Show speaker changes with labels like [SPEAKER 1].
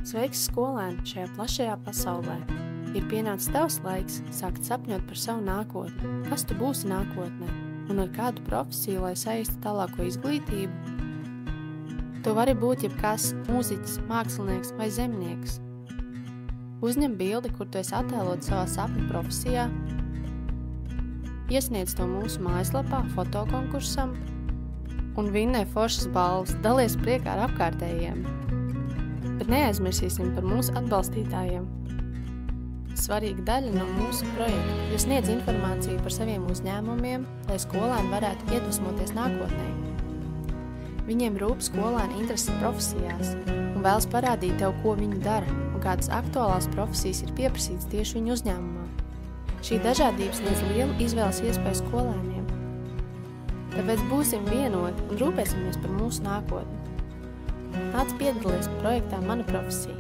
[SPEAKER 1] Sveiks, skolēni, šajā plašajā pasaulē! Ir pienācis tavs laiks sākt sapņot par savu nākotni. Kas tu būsi nākotnē un ar kādu profesiju, lai saīstu tālāko izglītību? Tu vari būt jebkas – mūziķis, mākslinieks vai zemnieks. Uzņem bildi, kur tu esi attēlot savā sapņu profesijā, iesniedz to mūsu mājaslapā fotokonkursam un vinnē foršas balvas, dalies priekā ar apkārtējiem. Bet neaizmirsīsim par mūsu atbalstītājiem. Svarīga daļa no mūsu projekta, jo sniedz informāciju par saviem uzņēmumiem, lai skolēni varētu iedvesmoties nākotnē. Viņiem rūp skolēni intereses profesijās un vēlas parādīt tev, ko viņi dara un kādas aktuālās profesijas ir pieprasītas tieši viņu uzņēmumā. Šī dažādības sniedz lielu izvēles iespēju skolēniem. Tāpēc būsim vienoti un rūpēsimies par mūsu nākotni. Nāc piedalies projektā Mana profesija.